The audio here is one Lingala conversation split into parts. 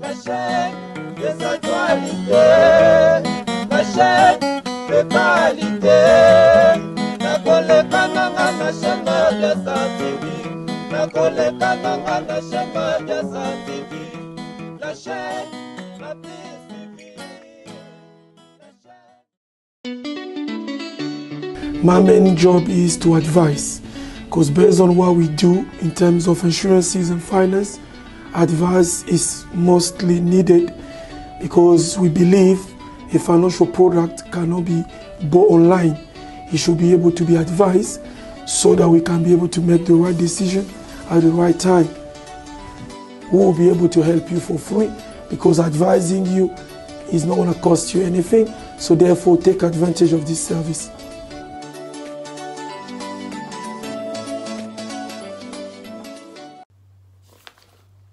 La chaîne des actualités, la chaîne de qualité. Na koleka nanga na shema ya TV, na koleka nanga na shema ya TV. La chaîne, la TV. My main job is to advise, because based on what we do in terms of insurances and finance, advice is mostly needed, because we believe a financial product cannot be bought online. It should be able to be advised so that we can be able to make the right decision at the right time. We will be able to help you for free, because advising you is not going to cost you anything. So therefore, take advantage of this service.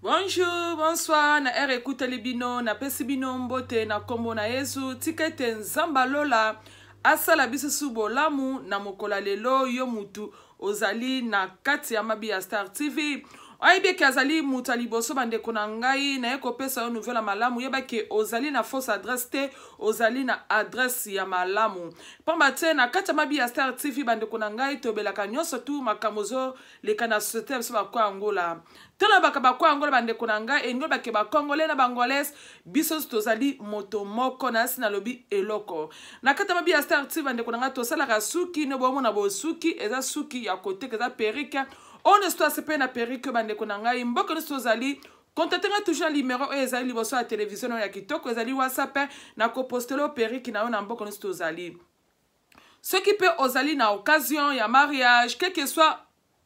Bonjour, bonsoir, na ere écoute libino, na pesi bino mbote, na kombo na Yesu, tikete nzamba lola, asala biso subo lamu, na mokola lelo yo mutu, ozali na kati ya mabi ya Star TV. Oyebi ke azali mutu aliboso bande konangai, na eko pesa yo nouvelle malamu, yeba ke ozali na fausse adresse te, ozali na adresse ya malamu. Pamba te na kati ya mabi ya Star TV bande konangai, tobelaka nyonso tu makamozo leka na société biso bakwa Angola. Tana baka bakwa Angola bande konanga, engo bake bakongole na bangolese, biso tozali moto moko na sina lobi eloko. Na kati ya mabi ya Star TV bande konanga, tosalaka suki, ne bomo na bo suki, eza suki ya kote, eza perike. On est toi c'est na perike bande konanga, mboko ne tozali. Contactez-moi toujours le numéro ezali liboso ya télévision ya kitoko, ezali WhatsApp na ko postelo perike na yo na mboko ne tozali. Ce qui peut ozali na occasion ya mariage, quel que soit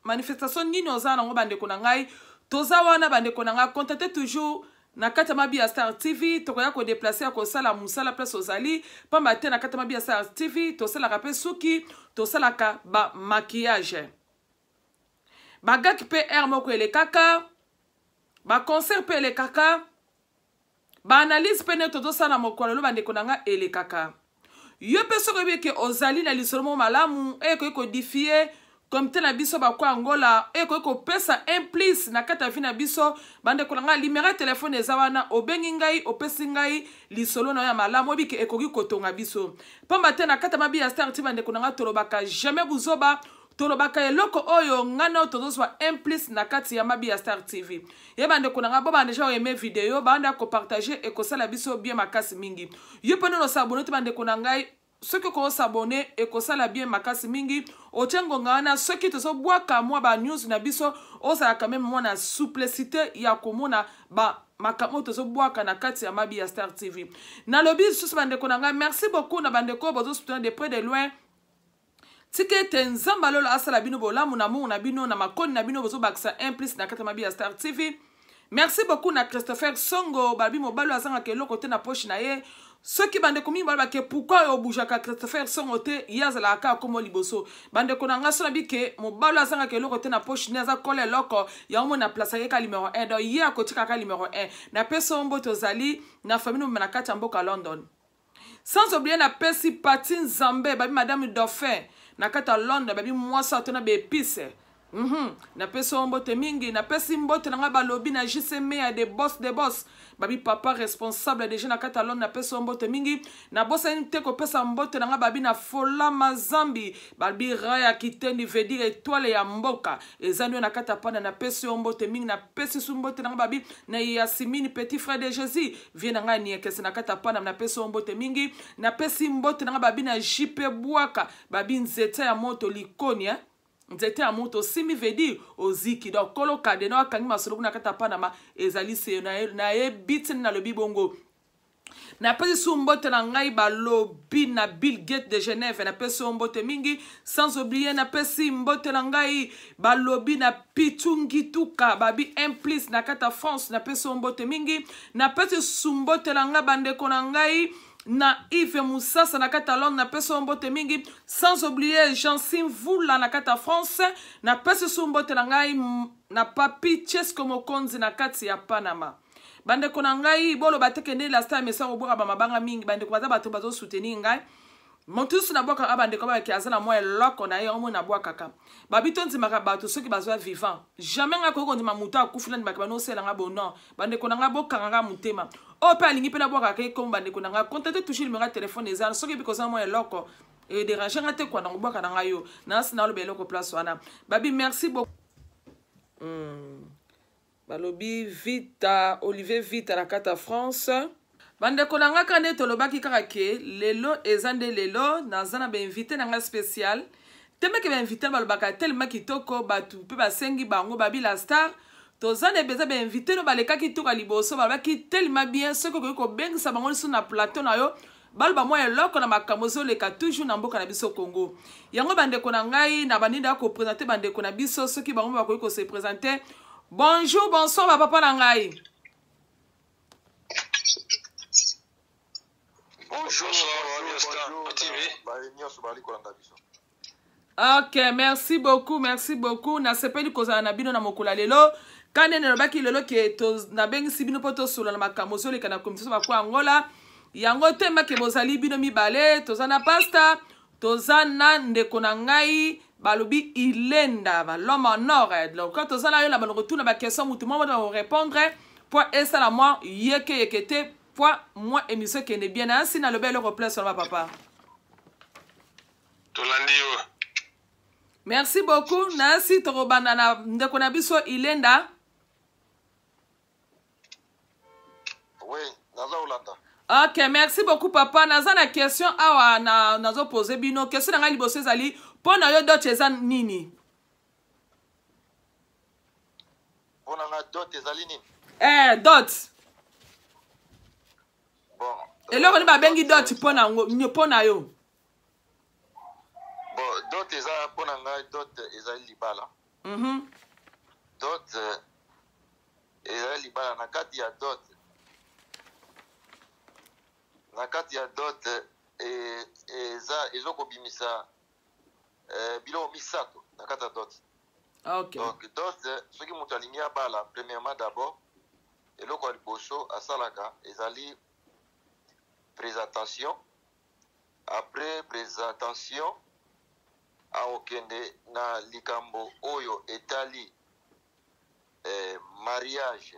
manifestation nini ozala nango bande konanga, toza wana bande konanga, contactez toujours na kata mabi ya Star TV, tokoya ko déplacer ko sala musala place ozali, pamba te na kata mabi ya Star TV, to sala rapé suki, to sala ka ba maquillage. Ba gaki pe air moko ele kaka, ba concert pe ele kaka, ba analyse pe ne to sala moko lo bande konanga ele kaka. Yo pe soko bi ke ozali na lisolomo malamu e ko codifier comme tel na biso bakwa Angola e ko pesa implice na kata vina biso bande kolanga limera téléphone ezawana obengi ngai opesi ngai lisolo na ya malamu obi ke ekoki kotonga biso pamba te na kata mabi ya Star TV bande kolanga tolobaka jamais buzoba tolobaka eloko oyo ngana tozoswa implice na kati ya mabi ya Star TV ye bande kolanga bo bande déjà aimé vidéo bande ko partager e ko sala biso bien makasi mingi yo peno no s'abonner bande kolanga. Ceux qui ont s'abonner et qui ont bien makasi mingi, au tchengo ngana, ceux qui te sont boaka moi ba news na biso, o ça quand même moi na souplicité ya komona ba makamo te so boaka na kati ya mabi ya Star TV. Na lobby sous bande konanga, merci beaucoup na bande ko bozo soutenir de près de loin. Tikete nzamba lolo asala bino bolamu na mu na bino na makoni na bino bozo baksa implice na kati ya mabi ya Star TV. Merci beaucoup na Christopher Songo, babi mobalo azanga ke loko te na poche na ye. Ceux qui bande komi balba ke pourquoi yo boujaka Christopher Songo te yazala ka komo liboso. Bande konanga so bi ke mobalo azanga ke loko te na poche na za kole loko ya mo na place ka numéro 1 do ye akotika ka numéro 1. Na peso mboto zali na famille na kati mboka London. Sans oublier na pesi Patine Zambé, babi madame Dauphin na kata London, babi moi sa tona be épice. Na peso mbote mingi, na pesi mbote na nga balobi na JCM ya de boss. Babi papa responsable de jeunes à Catalogne na peso mbote mingi. Na bossa nte ko pesa mbote na nga babi na fola mazambi. Babi raya kitendi veut dire étoile ya mboka. Ezanyo na katapana na peso mbote mingi na pesi su mbote na nga babi na Yasimini petit frère de Jésus. Vient na nga ni kese na katapana na peso mbote mingi. Na pesi mbote na nga babi na jipe buaka. Babi nzete ya moto likonia. Nzete ya moto simi vedi oziki donc kolo kadeno akangi masolo na kata pana ma ezali se na e bitin na lobi bongo na pesi sumbote na ngai ba lobi na Bill Gates de Genève na pesi sumbote mingi sans oublier na pesi mbote na ngai ba lobi na Pitungi tuka babi implice na kata France na pesi sumbote mingi na pesi sumbote na ngai bande kona ngai na Yves Moussasa na Catalogne na peso mbote mingi sans oublier Jean-Sim Voula na kata France na peso sumbote na ngai na papi Chesco Mokonzi na kati ya Panama bande kona ngai bolo bateke ne la star mesa obora ba mabanga mingi bande ko baza bato bazo soutenir ngai motusu na bwaka abandeko ba ki azana mo eloko na ye omo na bwaka babi tonti makabato soki bazwa vivant jamais nga ko ndima mutu akufula ndima kabano sela nga bonon bandeko na nga bokanga mutema o pe alingi pe na bwaka ke ko bandeko na nga contacter toucher numéro téléphone ezana soki biko za mo eloko et déranger nga te kwa na bwaka na nga yo na sina lo beloko place wana babi merci beaucoup balobi Vita Olivier Vita la carte France bandeko na nga kande tolobaki kaka ke lelo ezande lelo nazana ba invité na nga spécial temeke ba invité balobaka tellement kitoko batu pe basengi bango babi la star tozane beza ba invité no balekaki toka liboso balobaki tellement bien ce que ko bengisa bango sur na plateau na yo baloba mo eloko na makambo zoleka toujours na mboka na biso Congo yango bandeko na ngai na baninda ko présenter bandeko na biso soki bango bakoki ko se présenter. Bonjour, bonsoir, papa Langai. Bonjour. Ok, merci beaucoup. Na sepeli kozala na bino na mokula lelo. Kane ne lobaki lelo ke to na bengi sibino poto solo na makambo zole kana komisiyo bakwa Angola. Yango tema ke bozali bino mibale, tozana pasta, tozana ndeko na ngai. Balobi Ilenda l'homme en or donc quand on a eu la bonne retour na ba question mutu mo va répondre pour esa la moi yekete pour moi émission qui est bien ainsi na le bel replay sur ma papa Tolandio. Merci beaucoup Nancy torobana na ndeko na biso Ilenda. Oui, naza Olanda. Ok, merci beaucoup papa. Naza na question awa nazo poser bino question nga liboso ezali pona yo dot ezan nini? Pona nga dot ezali nini? Dot. Bon. Eloko ni ba bengi dot pona yo. Bon, dot eza pona nga dot ezali libala. Dot ezali libala na kati ya dot. Na kati ya dot ezoko bimisa bilo misato na kati ya dot. Ok. Donc dot soki mutu alingi abala premièrement d'abord eloko ya liboso asalaka ezali présentation. Après présentation aokende na likambo oyo etali mariage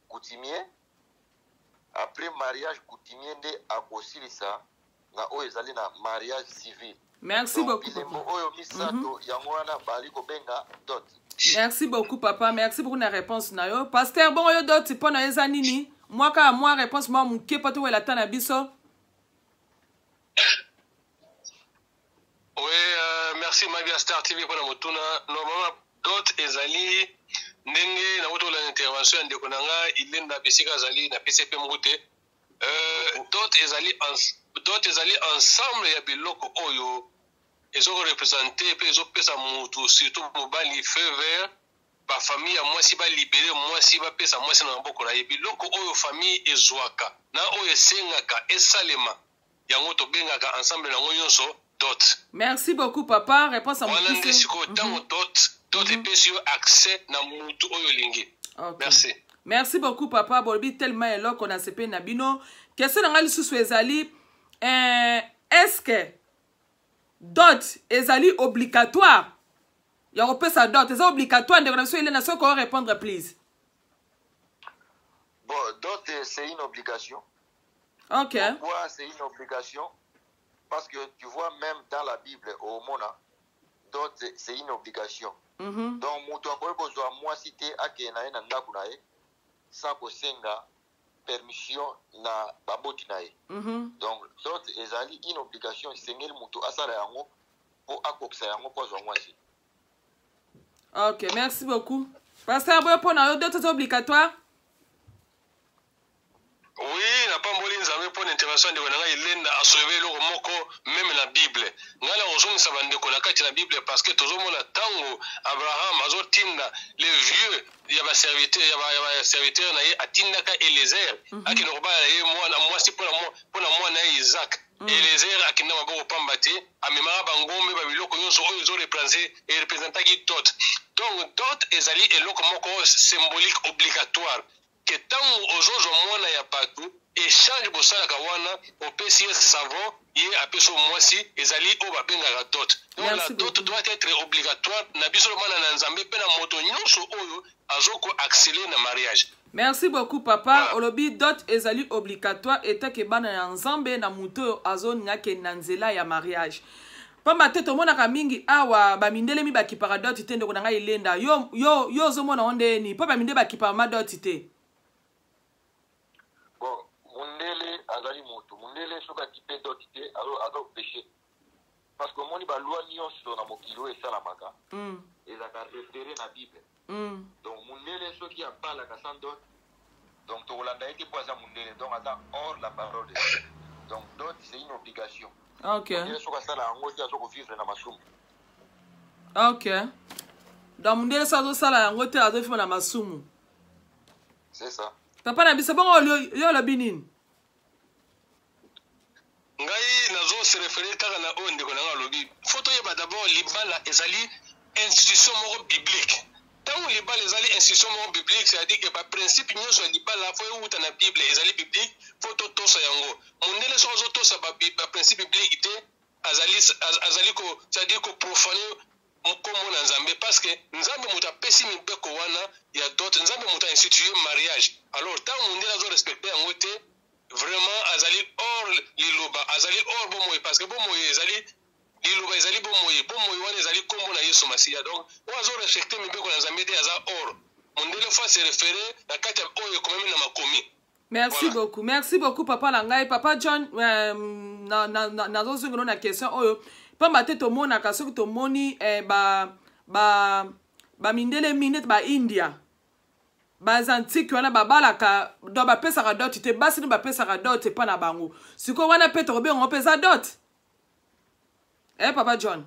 coutumier. Après mariage coutumier nde akosilisa na oyo ezali na mariage civil. Merci beaucoup. Oyo misato yango wana bali ko benga dot. Merci beaucoup papa, merci pour la réponse na yo. Pasteur bon yo dot pona eza nini? Moi ka moi réponse moi muke poto wela tana biso. Oui, merci Mavia Star TV pour la motuna. Normalement dot ezali ndenge na moto la intervention ndeko nanga Ilenda bisika zali na PCP mute. Dot ezali ensemble ya biloko oyo ezoko représenter pe ezopesa mutu surtout mobali feu vert ba famille ya mwasi ba libérer mwasi ba pesa mwasi na maboko na biloko oyo famille ezwaka na oyo esengaka esalema yango to bengaka ensemble na nyonso dot. Merci beaucoup papa, réponse à mon question. Wala ndesiko tango dot epesi yo accès na mutu oyo lingi. Merci. Merci beaucoup papa, bolbi tellement eloko na sepe na bino. Question na ngali susu ezali est-ce que dot ezali obligatoire? Ya repesa dot ezali obligatoire ndeko na biso ile na soko répondre please. Bon, dot c'est une obligation. OK. Pourquoi c'est une obligation? Parce que tu vois même dans la Bible au Mona dot c'est une obligation. Donc mutu akoye kozwa mwasi te ake na ye na ndako na ye sans kosenga permission na baboti na ye. Donc dot ezali une obligation sengeli mutu asala yango po akokisa yango po azwa mwasi. Ok, merci beaucoup. Pasteur boyo pona yo dot c'est obligatoire? Oui, na pamboli nzambe pour intervention de wana Ilenda a sauvé le moko même la Bible. Ngala ozomisa bandeko na kati na Bible parce que tozomona tango Abraham azotinda les vieux ya ba serviteur na ye atindaka Eliezer akino kobala ye mwana mwasi pona mwana Isaac. Eliezer akinda maboko pamba te amemaka bangombe ba biloko nyonso oyo zo représentaki dot. Donc dot ezali eloko moko symbolique obligatoire. ke ntango ozozwa mwana ya bato échange bosalaka wana opesi ye savon ye apesi mwasi ezali oyo babengaka dot. Donc la dot doit être obligatoire na biso bana na nzambe mpe na moto nyonso oyo azoko accélérer na mariage. Merci beaucoup papa. Olobi dot ezali obligatoire etake bana na nzambe na moto azoninga ke na nzela ya mariage. Pamba te tomonaka mingi awa bamindele mi bakipaka dot te ndeko na ngai ilenda yo ozomona onde ni pa bamindele bakipaka ma dot te. Bon, mundele azali moto mundele soka kipe dot te azo péché parce que moni ba loi nyonso na mokilo esalamaka ezaka référé na Bible. Donc mundele soki apalaka sans dot donc tokolanda ete po aza mundele donc aza hors la parole de Dieu. Donc dot c'est une obligation. Ok. Ok. Donc mundele sa sala yango te azofima na masumu. C'est ça. Papa na bisa bongo yo lobi nini? Ngai nazo se référer kaka na oyo ndeko na nga lobi. Foto yeba d'abord libala ezali institution moko biblique. Tango libala ezali institution moko biblique, c'est-à-dire que ba principe nyonso ya libala fo euta na Bible ezali biblique, foto tosa yango. Mundele so zo tosa ba principe biblique te azali ko c'est-à-dire ko profaner kombo na nzambe parce que nzambe muta pesi mibeko wana ya dot nzambe muta instituer mariage. Alors tant mundele azo respecter yango te vraiment azali hors liloba azali hors bomoye parce que bomoye ezali liloba ezali bomoye wana ezali kombo na Yesu Masiya. Donc ozo respecter mibeko na nzambe te aza hors mundele fa se référer na kati oyo komemi na makomi. Merci voilà. Beaucoup. Merci beaucoup papa Langai. Papa John nazo zungino na question oyo. Pamba te to mona ka soki to moni ba mindele minute ba India. Ba antique wana ba balaka do ba pesa ka dot te basi no ba pesa ka dot pa na bango. Siko wana pe to be on pesa dot. Papa John.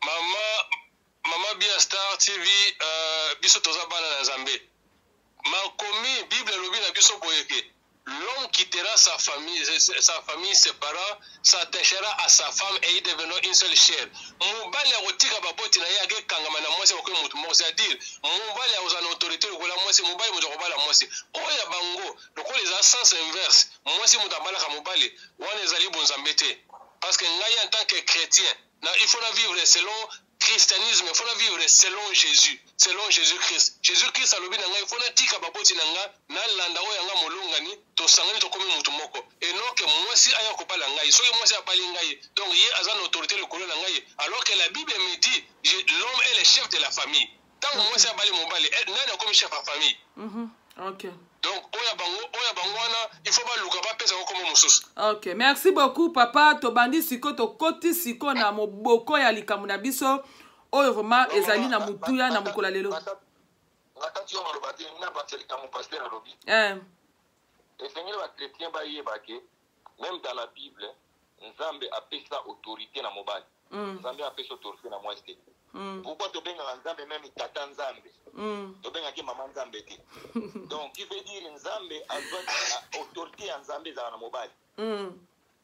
Mama Bia Star TV biso toza bana na Nzambe. Makomi Bible lobi na biso boyeke. L'homme quittera sa famille séparée, s'attachera à sa femme et ils deviendront une seule chair. Mubali ya kotika baboti na yake kangama na mwasi bakwe mutu moko, c'est-à-dire mubali ya uzana autorité lokola mwasi mubali mutu kobala mwasi. Oya bango lokola eza sens inverse. Mwasi mutu abalaka mubali wana ezali bonzambe te. Parce que ngai en tant que chrétien, il faut vivre selon christianisme, il faut vivre selon Jésus, selon Jésus-Christ. Jésus-Christ a lobi nanga, il faut tika baboti nanga, na landa oya nga molongani, to sangani to komi mutu moko. Et non que mwasi aya kopala ngai, soki mwasi apali ngai, donc ye azan autorité le kolo ngai, alors que la Bible me dit, l'homme est le chef de la famille. Tant que mwasi apali mobali, nani comme chef de famille. Ok. Donc oya bango wana, il faut pas luka pas pesa comme mususu. Ok, merci beaucoup papa. To bandi siko to koti siko na moboko ya likamu na biso. Oyo vraiment ezali na mutuya na mukola lelo. Nakati yo malobati na bateli kamu pasteur alobi. Et Seigneur va chrétien ba yeba ke même dans la Bible, Nzambe appelle ça autorité na mobali. Nzambe appelle ça autorité na mwasi. Pourquoi to benga Nzambe même tata Nzambe? To benga ki maman Nzambe te. Donc qui veut dire Nzambe a autorité ya Nzambe za na mobali.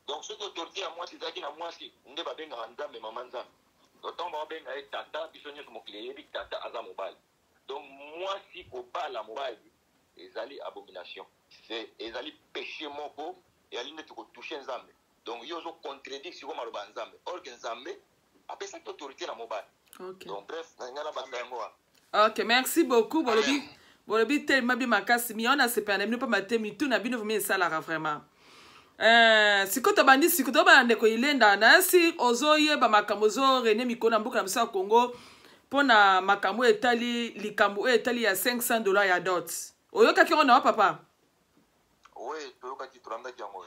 Donc cette autorité à mwasi zaki na mwasi nde ba benga Nzambe maman Nzambe. D'autant ba benga tata bisonyo mo clé bi tata aza mobali. Donc mwasi ko bala mobali ezali abomination. C'est ezali péché moko et ali ne ko toucher Nzambe. Donc yo zo contredire si ko maloba Nzambe. Or que Nzambe appelle cette autorité na mobali. Ok. Donc bref, ngana ba ngoa. Ok, merci beaucoup. Bolobi tellement bien makasi mi on a se perdre pas matemi tout na bino vumi salara vraiment. Sikoto bandi sikoto bande ko ilenda na si ozoye ba makamozo René Mikona mbuka na msa Congo pona makamo etali likambo etali ya $500 ya dot. Oyoka ki ona papa? Oui, toyoka ki turanda ki yango.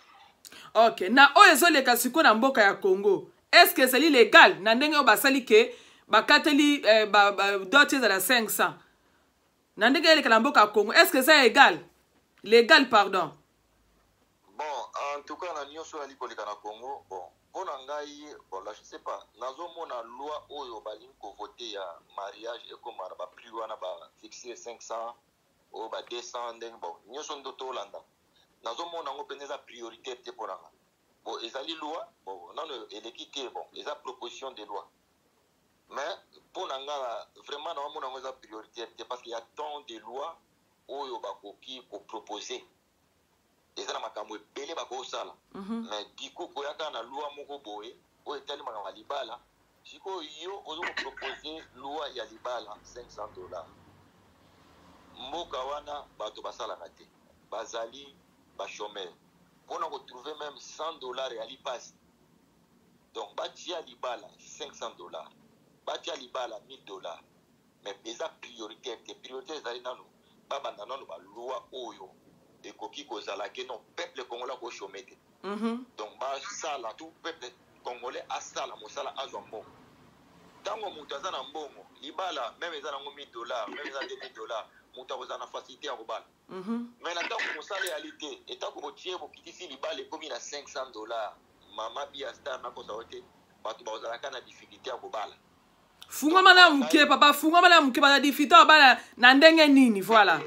Ok, na oyezo leka siko na mboka ya Congo. Est-ce que c'est légal na ndenge obasali ke bakateli dot za la 500? Na ndenge leka na mboka ya Congo, est-ce que c'est égal? Légal, pardon. Bon, en tout cas, na nyonso ali koleka na Congo, bon, pona ngai, bon là je sais pas, nazo mona loi oyo bali ko voter ya mariage et comme ba prix wana ba fixer 500 ou ba 200 ndenge bon, nyonso ndoto Holanda. Nazo mona ngo peneza priorité te pona. Bon, ezali loi, bon, non eleki te bon, eza proposition de loi. Mais pour nanga vraiment na mona ngo eza priorité parce qu'il y a tant de lois oyo bakoki koproposer eza na makambo ebele bakosala mais diko koyaka na loi moko boye oyo etali makambo ya libala sikoyo yo ozo kopropose loi ya libala $500 mboka wana bato basalaka te bazali bachômeur mpona kotrouve même $100 ya lipasi donc batia libala $500 batia libala $1000 mais eza prioritaire te prioritaire ezali nano babanda nano baloi oyo ekoki kozala ke non peuple congolais kochôme te donc basala tout peuple congolais asala mosala azwa mbongo ntango moto aza na mbongo libala meme eza nango $1000 meme eza $2000 moto akozala na facilité ya kobala mais na ntango mosala eyali te etango botie bokitisi libala ekomi na $500 mama bia star nakosa o te bato bakozalaka na difficulté ya kobala fungama na muke papa fungama na muke bana difficulté obala na ndenge nini voilà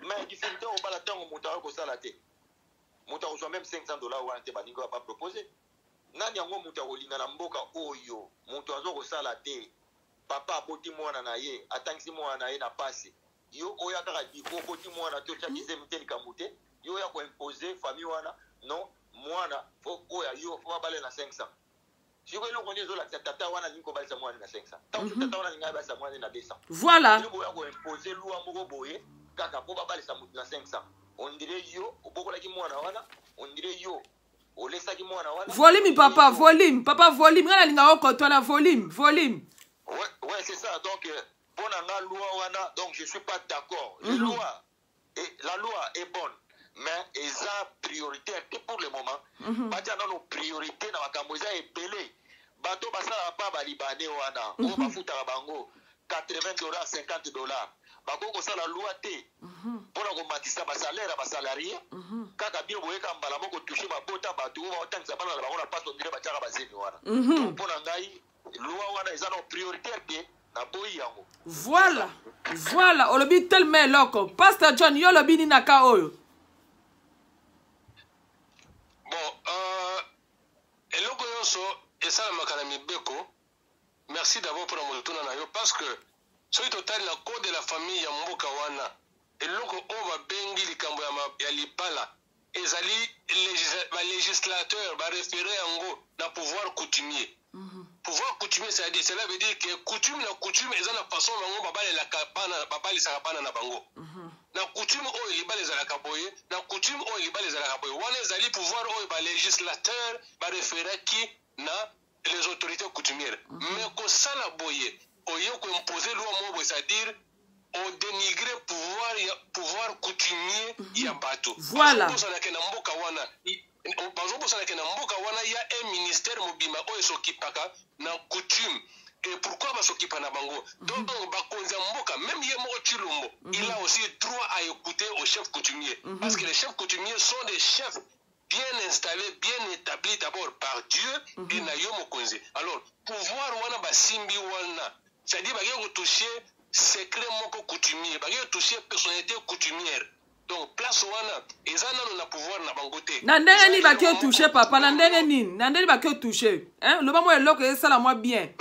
mais difficulté obala ntango moto akosala te moto akozwa même $500 wana te baningo ya baproposer nani yango moto akolinga na mboka oyo moto azo kosala te papa aboti mwana na ye atangisi mwana na ye na pasi yo oya kaka diko oboti mwana te otyakise mite likambo te yo oya koimpose famille wana non mwana oya yo fo babale na 500 siko eloko nini ezolakisa tata wana alingi kobalisa mwana na 500 ntango tata wana alingi abalisa mwana na 200 voilà yo oya koimpose loi moko boye kaka po babalisa motu na 500 on dirait yo obokolaki mwana wana on dirait yo volume papa volume ngana linga okotola volume ouais c'est ça donc pour la loi wana donc je suis pas d'accord la loi est bonne mais eza prioritaire pour le moment batia nano priorité na makambo eza ebele bato basala pa balibane wana o bafutaka bango $80 $50 bako kosala loi te mpona komatisa basalaire ya basalarie kaka bino boyeka mbala moko touche mabota bato oyo baotangisa bana na bango na passe ondire batiaka bazemi wana mpona ngai loi wana eza na prioritaire te na boyi yango voilà olobi telema eloko pasteur John yo olobi nini na ka oyo bon eloko nyonso esalamaka na mibeko merci d'abord mpona motuna na yo parce que soki totali na code de la famille ya mboka wana eloko oyo babengi likambo ya libala ezali balégislateur barefere yango na pouvoir coutumier pouvoir coutumier c'est-à-dire cela veut dire que coutume na coutume eza na façon bango babalisaka bana na bango na coutume oyo libala ezalaka boye na coutume oyo libala ezalaka boye wana ezali pouvoir oyo balégislateur bareferaki na les autorités coutumières mais kosala boye oyo koimposer loi moko c'est-à-dire au dénigrer pouvoir coutumier ya bato voilà bazobosana na mboka wana ya un ministère mobima oyo esokipaka na coutume et pourquoi basokipa na bango donc bakonzi ya mboka même ye moko Chilombo il a aussi droit à écouter au chef coutumier parce que les chefs coutumiers sont des chefs bien installés, bien établis d'abord par Dieu et na yo mokonzi. Alors, pouvoir wana basimbi wana, c'est-à-dire bagay retoucher secret moko coutumier, bagay retoucher personnalité coutumière. Donc place wana ezana na pouvoir na bangote. Na ndenge ni bakay toucher papa, na ndenge nini? Na ndenge bakay toucher. Hein? Le moment eloko esala moi bien.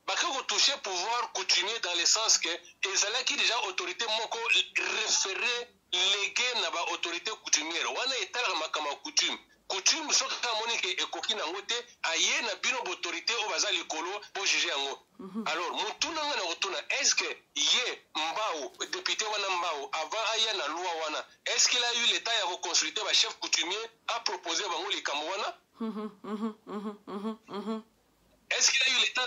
Bakay retoucher pouvoir coutumier dans le sens que ezala ki déjà autorité moko référé légué na ba autorité coutumière wana etala makama coutume soki amoni ke ekoki nango te aye na bino autorité o baza likolo po juger yango alors mutuna nga na kotuna est-ce que ye mbao député wana mbao avant aya na loi wana est-ce qu'il a eu l'état ya consulter ba chef coutumier a proposer bango likambo wana est-ce qu'il a eu l'état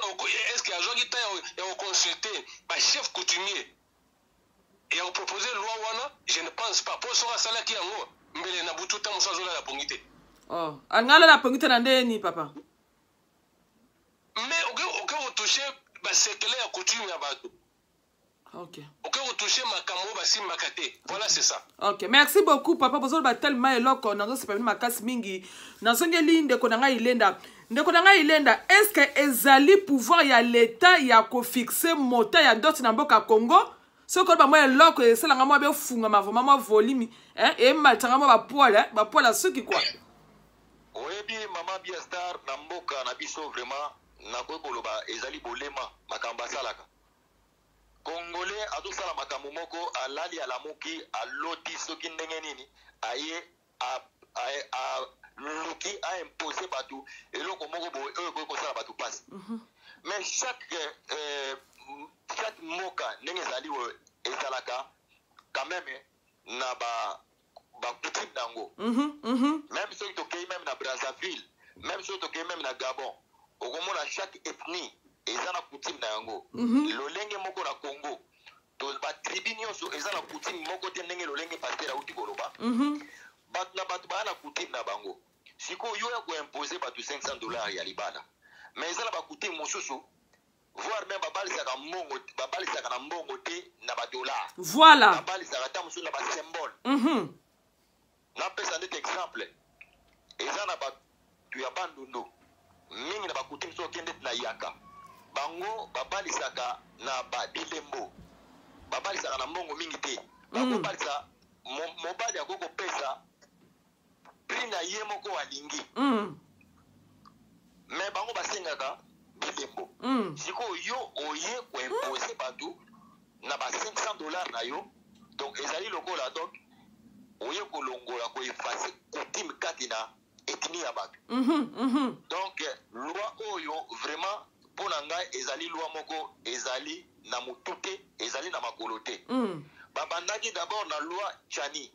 est-ce qu'il a jogi ta ya consulter ba chef coutumier et on proposé loi wana je ne pense pas pour ça sala ki yango mbele na bututa musazola la pongité oh angala la pongité na ndeni papa mais on toucher ba sekele ya coutume ya bato OK on toucher makambo basimba kate voilà c'est ça OK merci beaucoup papa bozolo ba tellement eloko nazo sepamini makasi mingi nazongeli ndeko na ngai ilenda ndeko na ngai ilenda est-ce que ezali pouvoir ya l'état ya ko fixer mota ya dot na mboka Congo soko ba moi loko esalanga moi be funga mavoma moi volume et matanga moi ba pola soki quoi oyebi mama bia star na mboka na biso vraiment na ko koloba ezali bolema makamba salaka Congolais azosala makambo moko alali alamuki aloti soki ndenge nini aye a luki a imposé batou eloko moko boye oyo koyi kosala bato pasi. Mais chaque moka ndenge ezali oyo ezalaka quand même na ba coutume nango. Même soki tokei même na Brazzaville, même soki tokei même na Gabon, okomona chaque ethnie eza na coutume na yango. Lolenge moko na Congo to ba tribu nyonso eza na coutume moko te ndenge lolenge pasteur auti koloba. Bat na bat ba na coutume na bango. Siko yo ya ko imposer batu $500 ya libala. Mais eza na ba coutume mosusu voire même babalisaka mbongo babalisaka na mbongo te na ba dollar. Voilà. Babalisaka ta mosusu na ba symbole. Na pesa ndete exemple. Eza na ba tu ya bandundu. Mingi na ba coutume so kende na yaka. Bango babalisaka na ba bilembo. Babalisaka na mbongo mingi te. Babalisa mobali akoko pesa prix na ye moko alingi. Mais bango basengaka bilembo. Siko yo oye ko imposer batu na ba $500 na yo. Donc ezali lokola donc oye ko longola ko effacer coutume kati na ethnie ya batu. Donc loi oyo vraiment pour ngai ezali loi moko ezali na mutute ezali na makolo te. Babandaki d'abord na loi Tchani.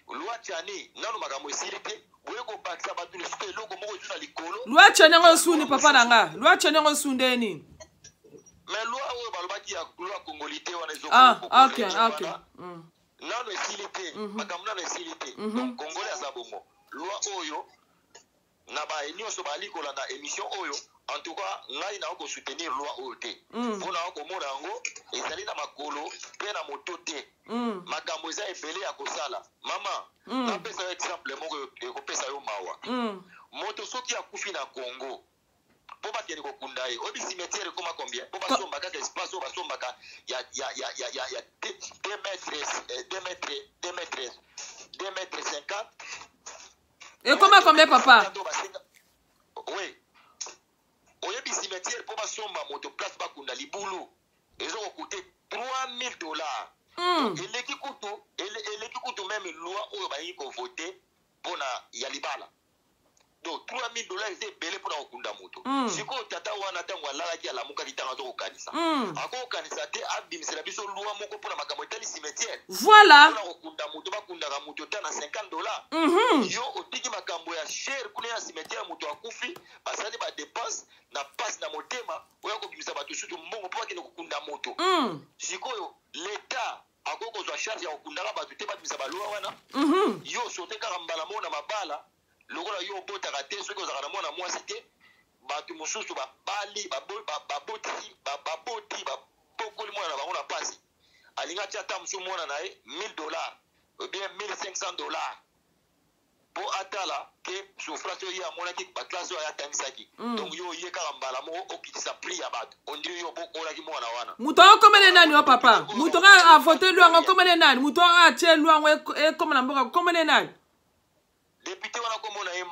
Loi Tchani nano makambo esili te oye ko bakisa batu le suke loko moko ezuna likolo. Loi Tchani ngo suni papa nanga. Loi Tchani ngo sundeni. Mais loi oyo balobaki ya loi congolité wana ezoko. OK. Nano esili te makambo nano esili te. Donc congolais azabongo. Loi oyo na ba nyonso bali kolanda émission oyo. En tout cas, ngai na ko soutenir loi OT. Pona ko mona ngo ezali na makolo pe na moto te. Makambo eza ebele ya kosala. Mama, na pesa exemple moko ko pesa yo mawa. Moto soki akufi na Congo. Po ba kene ko kundaye. Obi cimetière koma combien? Po ba somba ka espace o ba somba ka ya 2 mètres 50. Et comment combien papa? Oui. Oyebi cimetière pour basomba moto place bakunda libulu ezoko coûter $3000. Eleki kutu même loi oyo bayi ko voter pona ya libala. Donc $3000 c'est belé pour okunda moto. Siko tata wana tango alala ki alamuka litanga to kanisa. Ako kanisa te abimisela biso loi moko pona makambo etali cimetière. Voilà. Pona okunda moto bakunda ka moto ta na $50. Yo otiki makambo ya cher kuna ya cimetière moto akufi basali ba dépense na passe na motema oya ko bimisa batu sutu mbongo po bakende kokunda moto. Sikoyo l'état akoko zo charge ya okunda ka batu te bimisa ba loi wana. Yo sote ka mbala mona mabala lokola yo bota ka te soki ozaka na mwana mwasi te batu mosusu babali baboti babokoli mwana na bango na pasi alinga tia ta mosusu mwana na ye $1000 ou bien $1500 po atala ke souffrance oyo ye amonaki baklasse oyo ayatangisaki. Donc yo oye kaka mbala moko okitisa prix ya bato ondiri yo bokolaki mwana wana muto akomene nani wa papa muto a voté loi akomene nani muto a tie loi ekomena mboka akomene nani député wana komona ye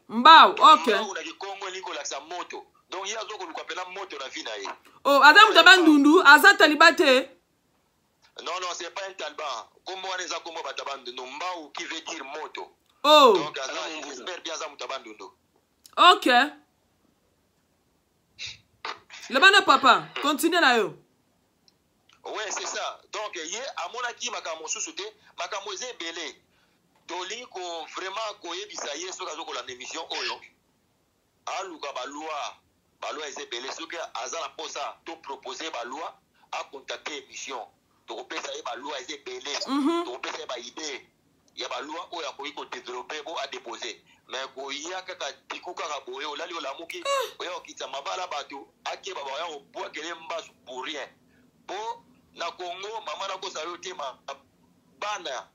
Mbao, OK. Mbao na Kongo liko la sa moto. Donc il y a zoko lukapela moto na vie na ye. Oh, Adam Tabandundu, Aza Talibate. Non, c'est pas un taliban. Comme on est à Kombo Batabandundu, Mbao qui veut dire moto. Oh. Donc j'espère bien ça Mutabandundu. OK. Le bana papa, continue là yo. Ouais, c'est ça. Donc hier à mon aki makamo susute, makamo belé. Toli ko vraiment ko yebisa yeso kazo ko la émission oyo. Aluka baloi ezebele soki azala posa to proposer baloi a contacter émission to pesa e baloi ezebele to pesa ba idée ya baloi oyo akoki ko développer bo a déposer mais ko yaka ka tikuka ka boye olali olamuki oyo kitsa mabala bato ake baba ya obwa kele mbasu pour rien po na Congo mama na ko sayo tema bana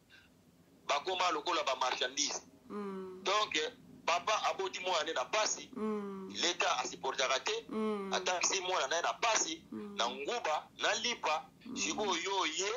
bakoma lokola ba marchandise donc papa aboti mwana na pasi l'état asiportaka te atangisi mwana na pasi na nguba na lipa siko yo ye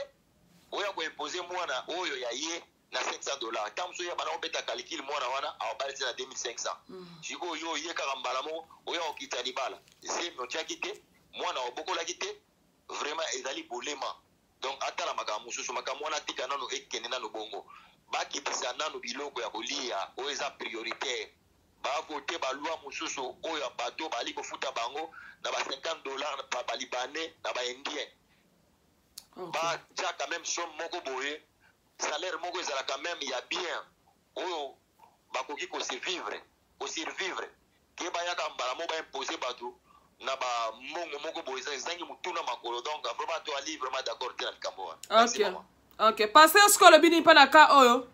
oya ko imposer mwana oyo ya ye na $500 tamso ya bana obeta calcul mwana wana abalisa na 2500 siko yo ye kaka mbala mo oya okita libala zemi otiaki te mwana obokola kite vraiment ezali bolema. Donc atala makambo susu makambo wana tika nano ekene nano bongo. Bakitisa nano biloko ya kolia oyo eza prioritaire. Ba voter ba loi mususu oyo bato bali kofuta bango na ba $50 pa libanais na ba indien. Ba ja quand même somme moko boye salaire moko ezala quand même ya bien oyo bakoki ko survivre ke ba yaka mbala mo ba imposer bato na ba mongo moko boye ezangi mutuna makolo donc vraiment to ali vraiment d'accord te na likambo wana. OK. OK. Passer ce le bini pa na ka oyo.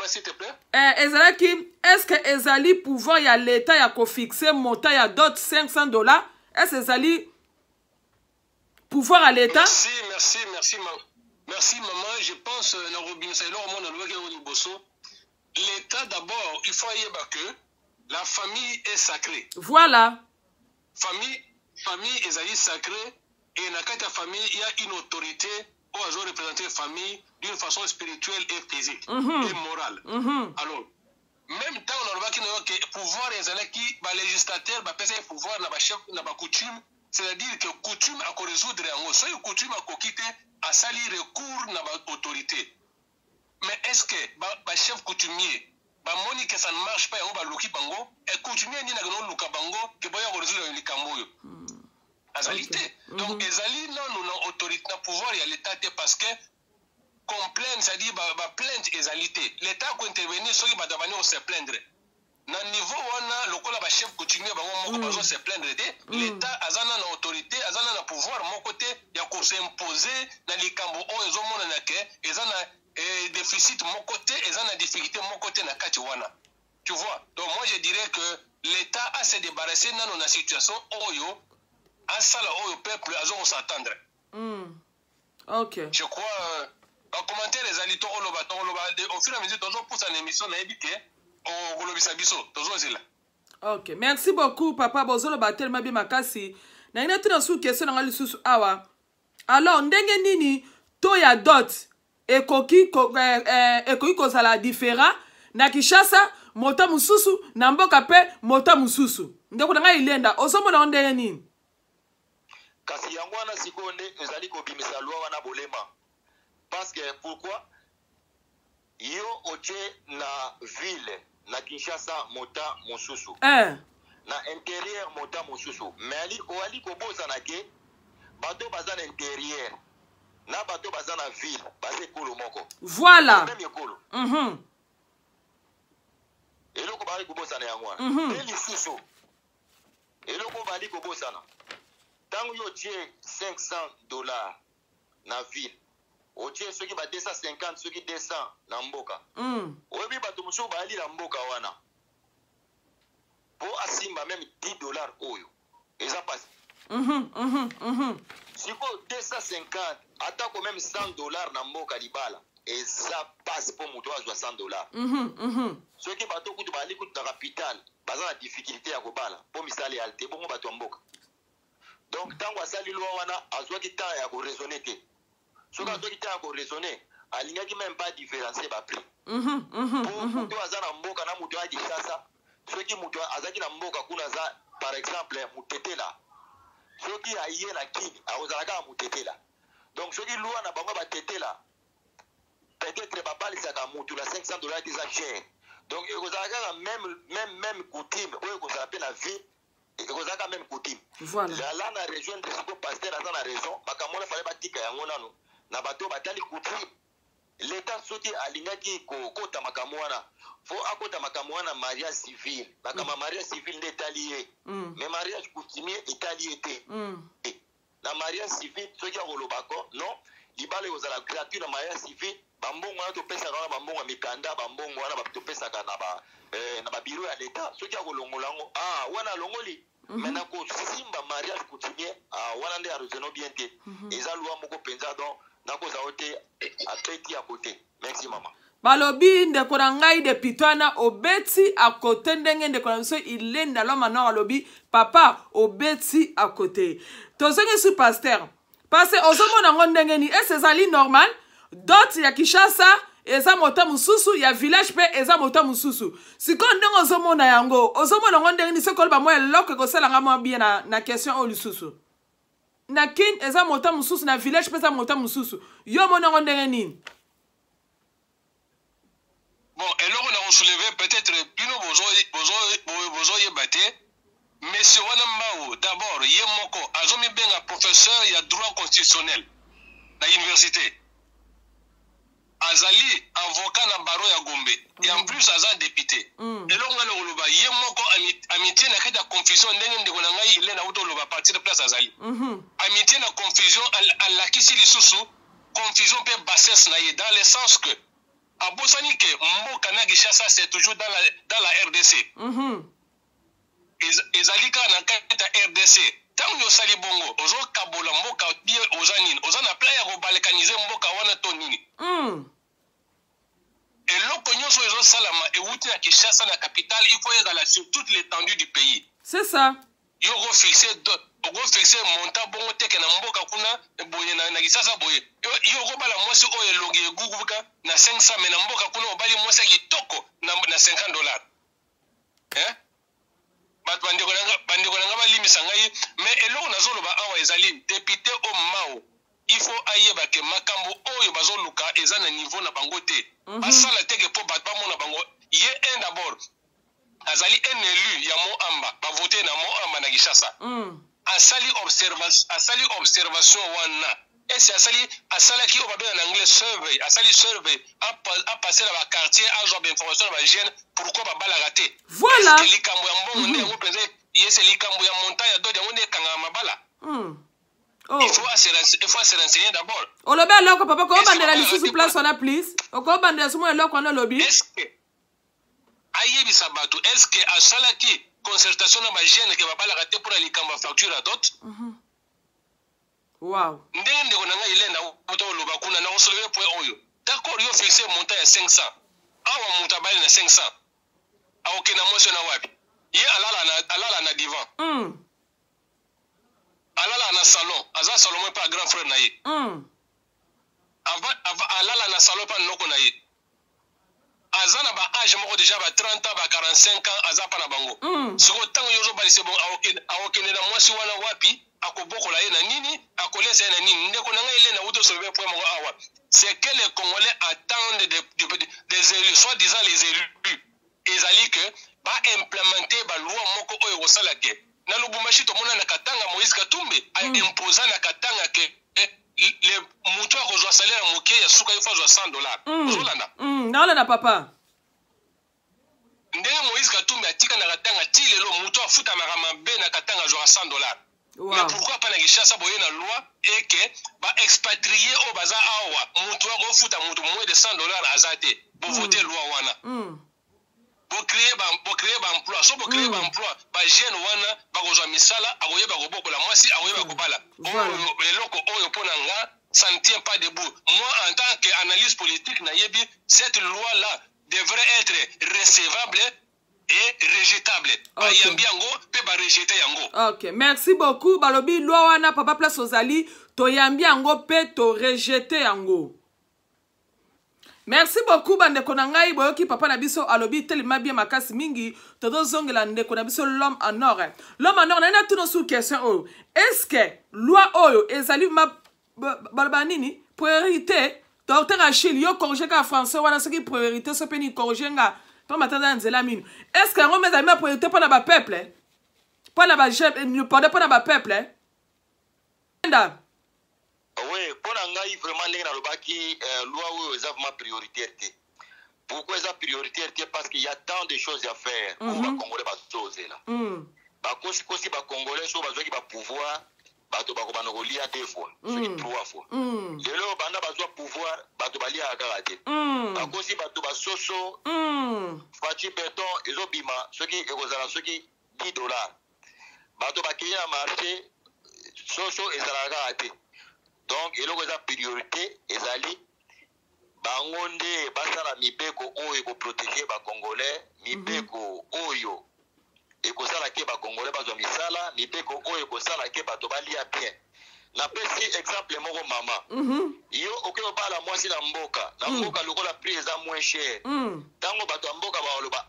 S'il te plaît. Est-ce que ezali pouvoir ya l'état ya ko fixer montant ya dot $500? Est-ce que ezali pouvoir à l'état? Merci maman, je pense l'état d'abord, il faut y avoir que la famille est sacrée. Voilà. Famille est sacrée et dans la famille il y a une autorité où on doit représenter la famille d'une façon spirituelle et physique et morale. Alors, même temps, on a que le pouvoir est qui va législateur, va passer le pouvoir dans la chef, dans la coutume, c'est-à-dire que coutume a qu'on résoudre en haut. Soit coutume a qu'on quitte à salir recours dans l'autorité. Mais est-ce que le chef coutumier, moni que ça ne marche pas, on va l'ouki bango, et coutumier ni n'a pas l'ouka bango, que va y résoudre le camboyo. Azalité. Donc, ezali non non autorité na pouvoir il y a l'état parce que complaint c'est-à-dire plainte ezalité. L'état ko intervenir ceux qui va devenir se plaindre. Na niveau wana lokola ba chef coutumier bango moko bazo se plaindre de l'état azana na autorité azana na pouvoir mon côté ya ko s'imposer na likambo o ezomona na ke ezana déficit mon côté ezana difficulté mon côté na kati wana. Tu vois? Donc moi je dirais que l'état a se débarrasser dans la situation oyo à ça là où le peuple a besoin s'attendre. OK. Je crois en commentaire les alito au fur et à mesure toujours pour cette émission na ebike au golobisa biso toujours zela. OK. Merci beaucoup papa bozolo batel mabi makasi. Na ina tuna sous question na lisusu awa. Alors ndenge nini to ya dot ekoki kozala différent na Kinshasa mota mususu na mboka pe mota mususu. Ndeko na ilenda osomona ndenge nini? Kasi yango wana sikonde ezali kobimisa loi wana bolema. Parce que pourquoi yo oche na ville na Kinshasa mota mosusu. Na intérieur mota mosusu. Mais ali oali kobosa na ke bato baza na intérieur. Na bato baza na ville, baze kolo moko. Voilà. Même ekolo. Eloko bali kobosa na yango wana. Eli susu. Eloko bali kobosa na. Tango yo tie $500 na ville, o tie ceux qui ba 250, ceux qui 200 na mboka. Obi bato musu ba ali na mboka wana. Po asimba même $10 oyo. Eza passe. Siko 250, atako même $100 na mboka libala. Eza passe po muto azwa $100. Ceux qui bato kutu ba ali kutu na capital, baza na difficulté ya kobala. Po misali alte bongo bato mboka. Donc, tant que ça, l'île wana, a soit qui t'a à raisonner. Ce qu'on a qui à raisonner, a l'igna qui même pas différencier ma prix. Pour toi, Azana Mboka, na Moutoua qui chassa, ceux qui Moutoua, Azaki na Mboka, Kunaza, par exemple, Moutete là. Ceux qui a yé la qui, a Ozaka Moutete là. Donc, ceux qui louent na Banga Batete là, peut-être pas les Saka Moutou, la $500 qui est cher. Donc, Ozaka même coutume, où on s'appelle la vie. Et vous avez quand même coutume. Voilà. Là, dans la région de ce pasteur, dans la région, il fallait batika yango na bato batali coutume. L'état soki alingaki kota makamwana. Faut akota makamwana mariage civil. Makama mariage civil n'est allié. Mais mariage coutumier est allié. Na mariage civil soki akolobako, non, libale ozala gratuit na mariage civil, bambongo wana to pesa kana bambongo mikanda, bambongo wana to pesa kana na ba bureau ya l'état soki akolongolango wana longoli maintenant ko simba mariage coutumier wana nde arozeno bien te eza loi moko penza donc nako za ote apeti à côté. Merci maman. Balobi ndeko na ngai de pitwana obeti à côté ndenge ndeko na so ilenda lo mano alobi papa obeti à côté. Tozongi su pasteur parce que ozomona ngo ndenge ni ezali normal dot ya Kinshasa eza mota mususu ya village pe eza mota mususu sikoyo ndenge ozomona yango ozomona ngo ndenge nini soki oloba mwa eloko ekosalanga mwa bien na question oyo lisusu na kin eza mota mususu na village pe eza mota mususu yo mona ngo ndenge nini bon eloko na kosouleve peut-être bino bozoyeba te monsieur wana mbao d'abord ye moko azomibenga professeur ya droit constitutionnel na université azali avocat na baro ya Gombe et en plus aza député eloko ngana koloba ye moko amitié na kati ya confusion ndenge ndeko na ngai ile na uto loba partir de place azali amitié na confusion alakisi lisusu confusion pe bassesse na ye dans le sens que abosani ke mboka na Kinshasa c'est toujours dans la RDC ezali kaka na kati ya RDC tango yosali bongo ozokabola mboka bie oza nini oza na plan ya kobalekanize mboka wana to nini eloko nyonso ezosalama ewuti na Kinshasa na capitale il faut ezala sur toute l'étendue du pays. C'est ça. Yo fixe monta bongo teke na mboka kuna boye na Kinshasa boye yo kobala mwasi oyo elongi egugubuka na 500 mais na mboka kuna obali mwasi kitoko na $50 bato bandeko nanga balimisa ngai mais eloko nazoloba awa ezali député o mao il faut ayeba ke makambo oyo bazoluka eza na niveau na bango te basala teke po bato bamona bango ye un d'abord azali un élu ya Moamba bavote na Moamba na Kinshasa asali observation wana esi asalaki oyo babena na anglais survey asali survey a passer na baquartier azwa bainformation na bagene pourquoi babalaka te voilà likambo ya mbongo nde yango mpenza yese likambo ya montagne ya dode yango nde ekangaka mabala il faut se renseigner d'abord olobi eloko papa koobandela lisusu place wana please okoobandela sumo eloko wana olobi ayebisa bato est-ce que asalaki concertation na bagene ke babalaka te mpona likambo ya facture ya dot wow ndenge ndeko na ngai elenda uta oloba kuna na kosoleve point oyo d'accord yo fixe montant ya 500 awa moto abali na 500 aokenda mwasi na wapi ye alala na divan alala na salon aza salon mo pa grand frère na ye alala na salon pa noko na ye aza na ba âge moko déjà ba 30 ans ba 45 ans aza pa na bango soko tango yozo balise bon aokende na mwasi wana wapi akobokola ye na nini akolesa ye na nini ndeko na ngai ile na uto sauver point moko awa c'est que les Congolais attendent des élus soi-disant les élus ezali que ba implémenter ba loi moko oyo kosala ke na Lubumbashi to mona na Katanga Moïse Katumbi a imposé na Katanga ke le mutu akozwa salaire moke ya suka ifo azwa $100 ozolanda naolanda papa ndenge Moïse Katumbi atika na Katanga ti lelo mutu afutamaka mabe na Katanga azwaka $100 mais pourquoi pas na Kinshasa boye na loi et que ba expatrié o baza awa mutu akofuta mutu moins de $100 azate bo voter loi wana bo créer ba emploi so bo créer ba emploi ba jeune wana bakozwa misala akoyeba kobokola mwasi akoyeba kobala eloko oyo pona nga ça ne tient pas debout. Moi en tant qu'analyste politique nayebi cette loi là devrait être recevable et rejetable. Ok, merci beaucoup. Balobi loi wana papa place ozali to yambi yango pe to rejeter yango. Merci beaucoup bandeko na ngai boyoki papa na biso alobi telema bien makasi mingi todo zongela ndeko na biso l'homme en or. L'homme en or na tout sous question oh. Est-ce que loi oyo ezali ma balbanini priorité docteur Achille yo corriger ka français wana ce qui priorité so peni corriger nga pas matanda nzela minu. Est-ce que on met ma priorité pour na ba peuple pas na ba ne pas na ba peuple oui, pour ngai vraiment ndenge na lobaki loi oyo eza vraiment prioritaire te. Pourquoi eza prioritaire te? Parce qu'il y a tant de choses à faire pour ba Congolais ba zoze là. Ba kosi ba Congolais so bazwaki ba pouvoir bato bako bana kolia 2 fois, soki 3 fois. Lelo banda bazwa pouvoir bato balia kaka te. Ba kosi bato ba soso fati beton ezobima soki ekozala soki $10. Bato bakiya na marché soso ezala kaka te. Donc, il y a une priorité, ezali bangonde basala mibeko oyo ko protéger ba Congolais, mibeko oyo ekozala ke ba Congolais bazwa misala, mibeko oyo ekozala ke bato balia bien. na pesi exemple moko mama yo okeo bala mwasi na mboka na mboka lokola prix eza moins cher tango bato ya mboka baoloba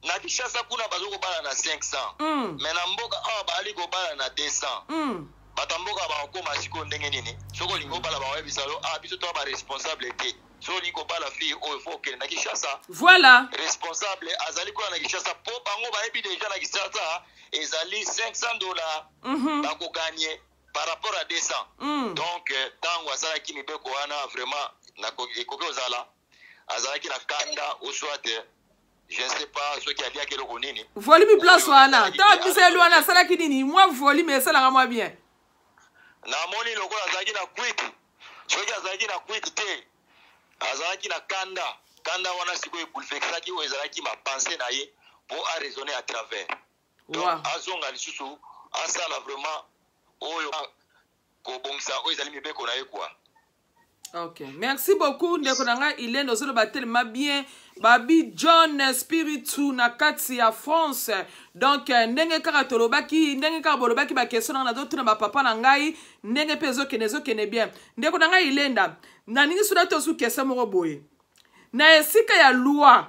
na Kinshasa kuna bazoko bala na 500 mais na mboka baali ko bala na 200 bato ya mboka bakokoma siko ndenge nini soko lingo bala bawebisa lo biso to ba responsable te so lingo bala fille oyo faut que na Kinshasa voilà responsable azali ko na Kinshasa po bango bayebi déjà na Kinshasa ezali $500 bako gagner par rapport à 200 donc tango asala ki mibeko wana vraiment na ekoki ozala azala ki na kanda au soit je ne sais pas ce qui a dit à quel ronini volume place wana ta biselu wana sala ki nini moi volume sala nga moi bien na moni lokola azala ki na quick so ki azala ki na quick te azala ki na kanda wana siko ebulvexa ki ezala ki ma pensée na ye pour à raisonner à travers donc azonga lisusu asala vraiment oyo ko bongisa oyo ezali mibeko na ye quoi. Ok, merci beaucoup ndeko nanga Ilene ozoloba tellement bien babi John Spiritu na kati ya France donc ndenge kaka tolobaki ndenge kaka bolobaki ba question na d'autres na ba papa na ngai ndenge pezo kene bien ndeko nanga Ilenda na ningi suda to su question moko boye na esika ya loi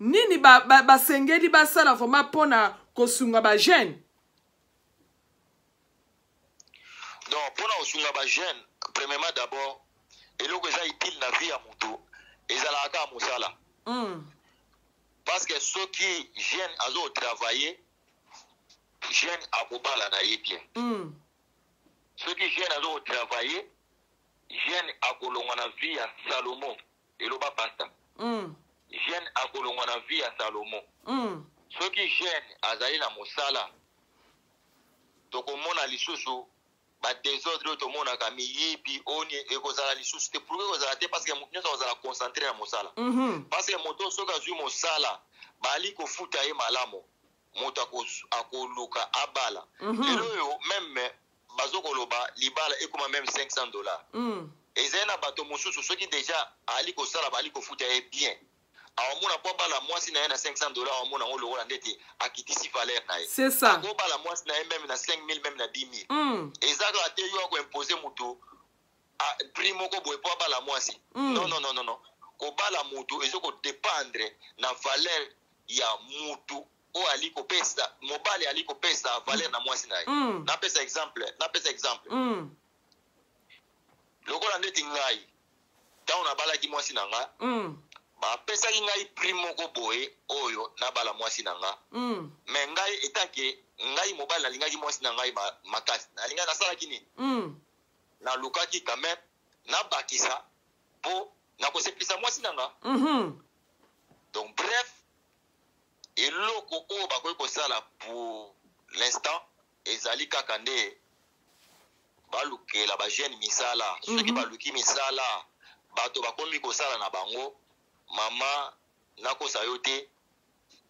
nini ba sengeli ba sala vraiment pona kosunga ba jeune donc pona kosunga ba jeune premièrement d'abord eloko eza utile na vie ya moto ezalaka ya mosala parce que soki jeune azo travailler jeune akobala na ye bien soki jeune azo travailler jeune akolongwa na vie ya Salomo eloba pasta jeune akolongwa na vie ya Salomo soki jeune azali na mosala tokomona lisusu ba désordre to mona ka miyibi oni ekozala lisusu te pour ekozala te parce que moto nyonso azala concentré na mosala parce que moto soka zwi mosala bali ko futa ye malamo moto akoluka abala lelo yo même bazokoloba libala ekoma même $500 ezena bato mosusu soki déjà ali ko sala bali ko futa ye bien awamona po bala mwasi na ye na $500 awamona ngo lokola ndete akitisi valeur na ye c'est ça ko bala mwasi na ye même na 5000 même na 10000 ezaka te yo ko imposer mutu prix moko boye po bala mwasi non ko bala mutu ezoko dépendre na valeur ya mutu o ali ko pesa mobali ali ko pesa valeur na mwasi na ye na pesa exemple lokola ndete ngai taona na bala ki mwasi na nga pesa ngai prix moko boye oyo na bala mwasi na nga mais ngai etanke ngai mobile nalingaki mwasi na ngai makasi nalinga nasala kini na lukaki quand même na bakisa po na kosepisa mwasi na nga donc bref eloko oyo bakoki kosala pour l'instant ezali kaka nde balukela ba jeune misala soki baluki misala bato bakomi kosala na bango mama nakosa yo te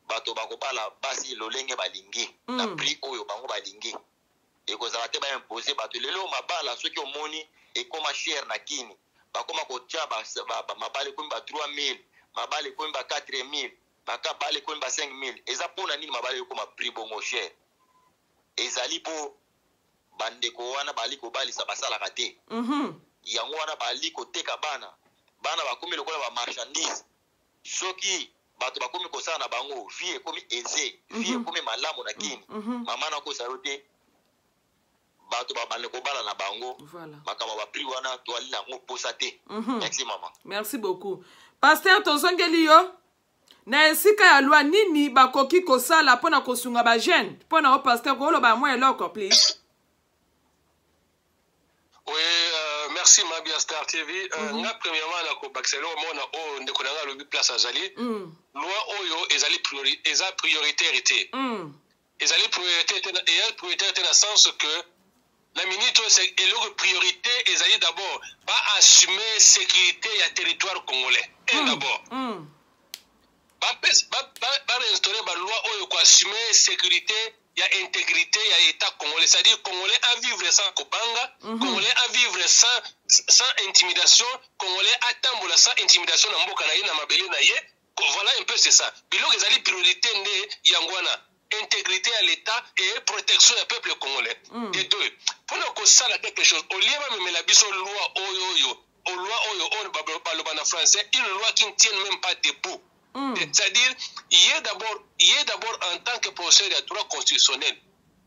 bato bakobala basi lolenge balingi na prix oyo bango balingi ekozala te baimposer bato lelo mabala soki omoni ekoma cher na kini bakoma kotia mabale komi ba 3000 mabale komi ba 4000 bakabale komi ba 5000 eza mpona nini mabale ekoma prix bongo cher ezali po bandeko wana bali kobalisa basalaka te yango wana bali koteka bana bakomi lokola ba marchandise soki bato bakomi kosala na bango vie ekomi aisé vie ekomi malamu na kini mama na kosa yo te bato babande kobala na bango makambo ba prix wana toali nango posa te merci mama merci beaucoup pasteur tozongeli yo na esika ya loi nini bakoki kosala mpona kosunga ba jeune mpona o pasteur koloba mwa eloko please. Oui, merci Mabia Star TV. Nga premièrement na ko baxelo mona o ndeko nanga lobi place azali. Loi oyo eza prioritaire te. Ezali prioritaire te na sens que la minute c'est eloko priorité ezali d'abord pas assumer sécurité ya territoire congolais. Et d'abord. Ba restaurer ba loi oyo ko assumer sécurité il y a intégrité, il y a état congolais. C'est-à-dire congolais à vivre sans Kobanga, congolais à vivre sans intimidation, congolais à tambola sans intimidation na mboka na ye na mabele na ye. Voilà un peu c'est ça. Bilo ezali priorité nde yangwana, intégrité à l'état et protection du peuple congolais. Et deux, pour kosala quelque chose au lieu bamemela biso loi oyo baloba na français, une loi qui ne tient même pas debout. C'est-à-dire, il est d'abord en tant que professeur de droit constitutionnel,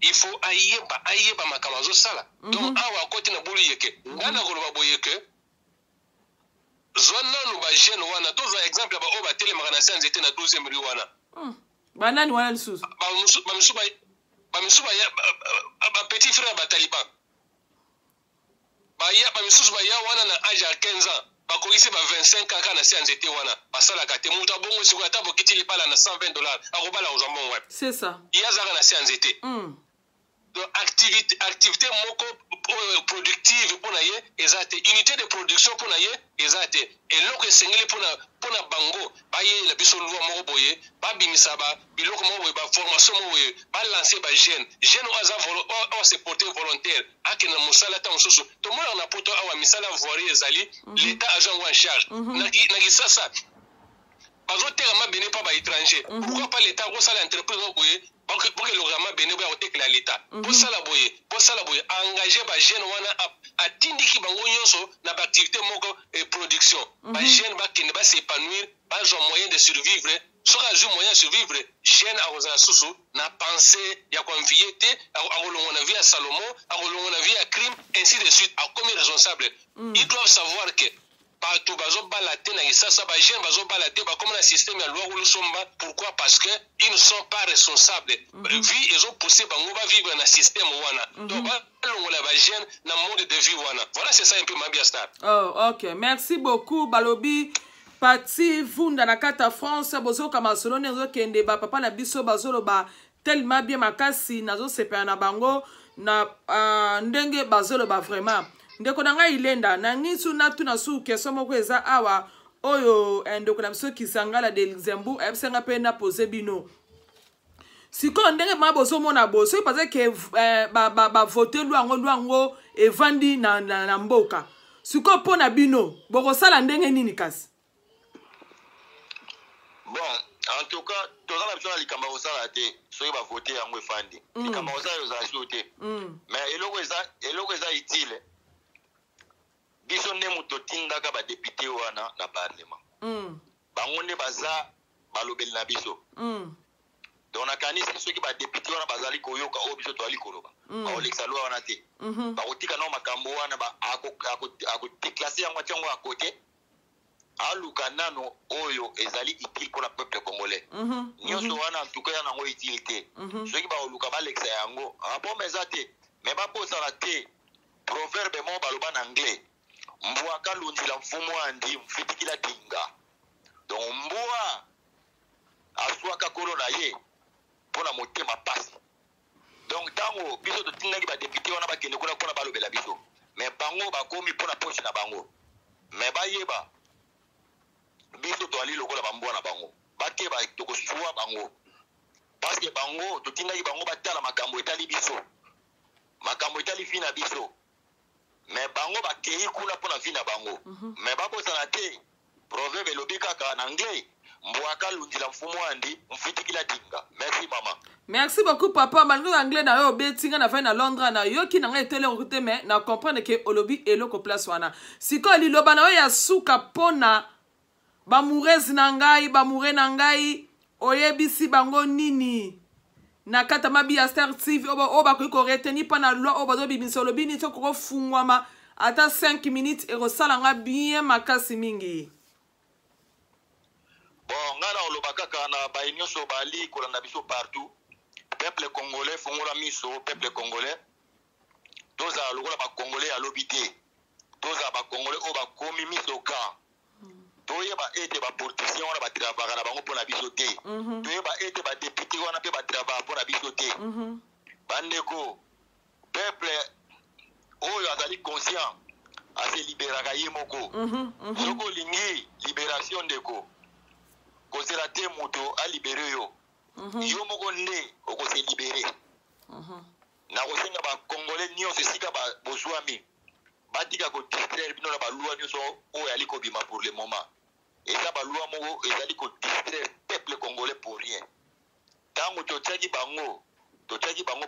il faut ayeba makamazo sala. Donc awa côté na bulu yeke ngana koloba boyeke zona no ba jeune wana to za exemple ba oba tele magana sanze te na 12e rue wana banani wana lisusu ba misuba ya ba petit frère ba Taliban ba misusu ba ya wana na âge à 15 ans ba kolisi ba 25 ans kana sanze te wana basala ka te mutu abongo siku atabo kitili pala na $120 akobala ozambo ngwa c'est ça ya zaka na sanze te activité moko productive pour naie ezate unité de production pour naie ezate eloko esengeli pour na bango baye la biso loi moko boye babimisa ba biloko moko boye ba formation moko boye ba lancer ba jeune oza se porter volontaire akena musala ta mususu to mona na poto awa misala voirie ezali l'état agent en charge na kisasa bazoteka mabene pa ba étranger pourquoi pas l'état ko sala entreprise boye pour que le gouvernement béné ba otekela l'état pour sala boye engager ba jeune wana atindiki bango nyonso na ba activité moko et production ba jeune ba kende ba s'épanouir ba jo moyen de survivre soka ju moyen de survivre jeune a oza susu na pensée ya convier te akolongo na vie ya Salomon akolongo na vie ya crime ainsi de suite a comme responsable ils doivent savoir que partout bazo balate na isasa ba jeune bazo balate ba comme na système ya loi ulusomba pourquoi parce que ils ne sont pas responsables vie ils ont poussé bango ba vivre na système wana donc ba longola ba jeune na monde de vie wana voilà c'est ça un peu Mabia Star. Oh OK, merci beaucoup balobi parti vunda na kata France bozo kama solo nezo kende ba papa na biso bazolo ba tellement bien makasi nazo sepena na bango na ndenge bazolo ba vraiment ndeko na ngai ilenda na ngisu na tuna su keso moko eza awa oyo ndeko na biso kisangala de Luxembourg ebisenga pe na pose bino siko ndenge maboso mona boso parce que ba voter luango evandi na mboka siko pona bino boko sala ndenge nini kasi. Bon, en tout cas, tout ça, la likamba osala te, soki ba voter yango efandi. Likamba osala yo za ajouter. Mais eloko eza utile. Biso ne muto tindaka ba député wana na parlement. Bango ne baza balobeli na biso. Donc na kanisi soki ba député wana bazali koyoka o biso to ali koloba. Ba oleksa loi wana te. Ba otika na makambo wana ba ako déclasser yango tiango à côté. Aluka nano oyo ezali utile pour le peuple congolais. Nyonso wana en tout cas yana ngo utilité. Soki ba oluka ba leksa yango, bon mezate, mais ba posa la te. Proverbe mo baloba en anglais. Mbwa kalundila mfumu andi mfitikila dinga. Donc mbwa aswaka kolo na ye pona motema pasi. Donc tango biso to tingaki ba député wana ba kende kuna balobela biso. Mais bango ba komi pona poche na bango. Mais ba yeba biso to ali lokola bambwa na bango. Ba ke ba to ko suwa bango. Parce que bango to tingaki bango batala makambo etali biso. Makambo etali fina biso. Mais bango ba kei kuna pona vina bango. Mais ba bosana te proverbe lobi kaka en anglais mbwaka lundila mfumu andi mfitikila dinga. Merci maman. Merci beaucoup papa malgré l'anglais na yo betinga na na Londres na yo ki na ngai tele route mais na comprendre que olobi eloko place wana. Siko liloba na yo ya suka pona ba mourez na ngai ba moure na ngai oyebisi bango nini. Na kata Mabia Star TV oba ko retenir pa na loi oba do bibinso lobini to ko fungwama ata 5 minutes et rosalanga bien makasi mingi. Bon ngana oloba kaka na ba nyonso bali kolanda biso partout. Peuple congolais fongola miso peuple congolais. Toza lokola ba congolais ya lobité. Toza ba congolais oba komi miso ka. Toyeba ete ba politicien wana ba travailler na bango pona biso te. Toyeba ete ba député wana pe ba travailler pona biso te. Bandeko peuple oyo azali conscient a se libérer ye moko. Soko lingi libération ndeko. Kozela te moto a libérer yo. Yo moko nde oko se libérer. Na kosenga ba congolais nyonso sika ba bozwami. Batika ko distraire bino na ba loi nyonso oyo ali ko bima pour le moment. Et ça, ba loi moko ezali ko distraire peuple congolais pour rien. Tango to tshaki bango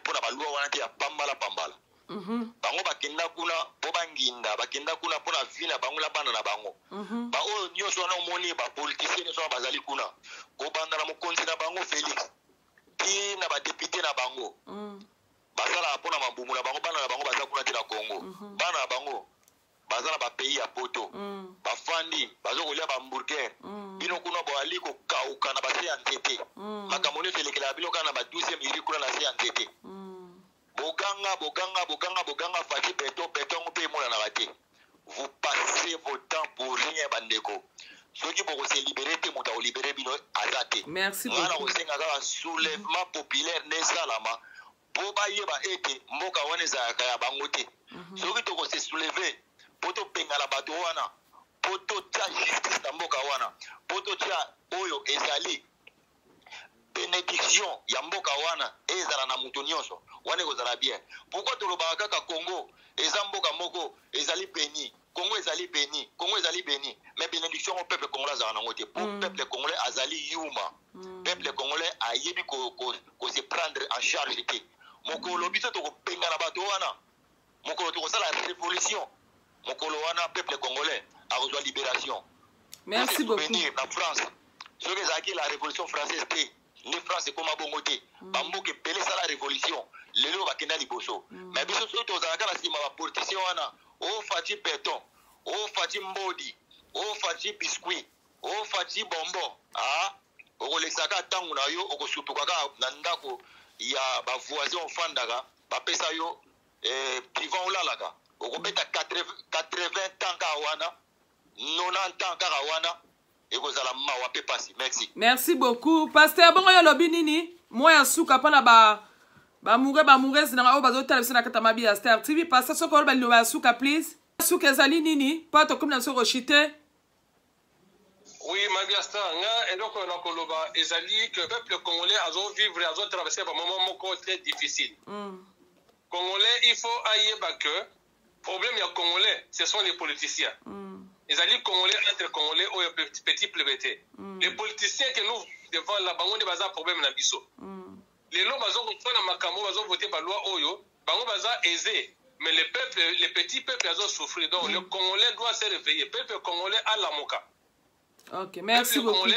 pona ba loi wana te ya pambala. bango bakenda kuna po banginda bakenda kuna pona vina bango la bana na bango ba o nyonso wana omoni ba politicien nyonso bazali kuna kobanda na mokonzi na bango Félix ti na ba député na bango bazala pona mabumu na bango bana na bango bazala kuna te na Congo bana na bango bazala ba pays ya poto bafandi bazokolia ba hamburger bino kuna boali kokauka na base ya nzete makambo nyonso elekela bino kana na ba 12e iri kuna na se ya nzete boganga fati betongo pe mona na bate. Vous passez vos temps pour rien bandeko. Ceux qui vont se libérer te muta libérer bino azate. Merci beaucoup. Ngana osenga ka soulèvement populaire ne salama. Po ba yeba ete mboka wana za ya bangote. Ceux qui to se soulever poto penga la bato wana. Poto tia justice na mboka wana. Poto tia oyo ezali bénédiction ya mboka wana ezala na mutu nyonso wana ekozala bien. Pourquoi tolobaka kaka Congo eza mboka moko ezali béni, Congo ezali béni, Congo ezali béni, mais bénédiction au peuple congolais azala nango te. Pour peuple congolais azali yuma, peuple congolais ayebi ko se prendre en charge te. Mokolo biso tokopenga na bato wana, mokolo tokosala révolution, mokolo wana peuple congolais akozwa libération. Merci beaucoup. Na France, ce que ezalaki la révolution française te. Les Français comme abongoté bamboke belé ça la révolution lelo bakenda liboso mais biso so tozalaka na sima ba politicien wana o fati béton o fati mbodi o fati biscuit o fati bonbon o lesaka tangu na yo okosutuka na ndako ya ba voisin ofandaka ba pesa yo privant olalaka okobeta 80 ans ka wana 90 ans ka wana. Merci beaucoup. Pasteur, bon, yo lobi nini? Moi, ya souka pa na ba moure zina o bazo tala na kata mabi ya Star TV. Pasteur, so ko ba lo ba souka please. Souka ezali nini? Pa to comme na so rochite. Oui, mabi Star nga et donc on a koloba ezali que peuple congolais azo vivre azo traverser un moment moko très difficile. Congolais, il faut ayeba que problème ya congolais, ce sont les politiciens. Les alliés congolais entre congolais ou petit plébété. Les politiciens que nous devant la bango de baza problème na biso. Les lois bazo na makambo bazo voter par loi oyo, bango baza aisé, mais le peuple, les petits peuples bazo souffrir. Donc le congolais doit se réveiller. Peuple congolais à la moka. OK, merci beaucoup.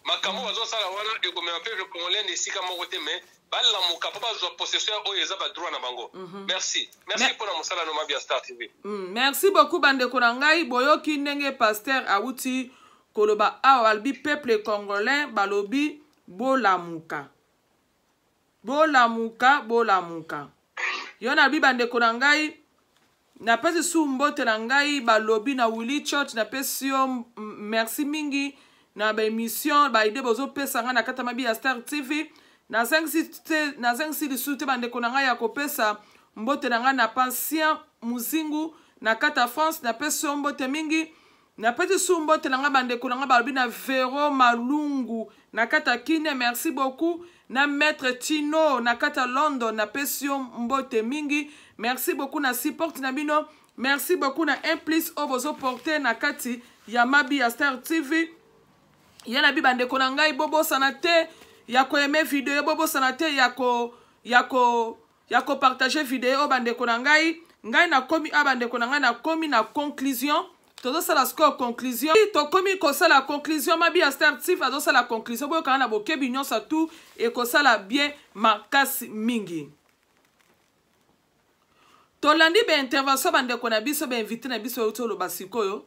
Makambo bazo sala wana et comme un peuple congolais ne sika mo côté mais la moka papa zo possession oyo eza ba droit na bango. Merci. Merci pour la mosala no mabia Star TV. Merci beaucoup bande konangai boyoki ndenge pasteur awuti koloba awalbi peuple congolais balobi bolamuka. Bolamuka. Yona bi bande konangai na pesi sumbote na ngai balobi na Willy Church na pesi yo merci mingi na ba émission ba ide bozo pesa nga na kata mabia Star TV. Na 5 lisute bande konanga ya kopesa mbote nanga na Patient Muzingu na kata France na peso mbote mingi na peti su mbote nanga bande konanga balobi na Vero Malungu na kata Kine. Merci beaucoup na Maître Tino na kata London na pesio mbote mingi. Merci beaucoup na support na bino. Merci beaucoup na Implice obozo porter na kati ya mabi ya Star TV. Yana bi bande konanga bobo sanate yako aimé vidéo bobo sanate yako partager vidéo bande konangai ngai na komi abande konanga na komi na conclusion todo sala score conclusion to komi ko sala conclusion mabi ya Star TV ado sala conclusion boyo kana bokebi nyonso tout et ko sala bien makasi mingi to landi be intervention bande kona biso be invité na biso to lo basikoyo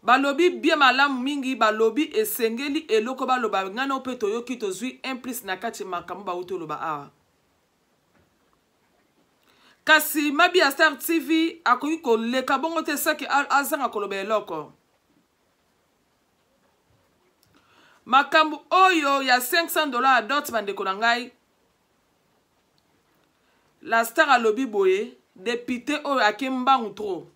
balobi bien malamu mingi balobi esengeli eloko baloba ngana opeto yoki tozwi implice na kati makambo ba utoloba awa kasi mabi ya Star TV akoki koleka bongo te saki azanga koloba eloko makambo oyo ya $500 a dot bandeko na ngai la Star alobi boye député oyo akembangu trop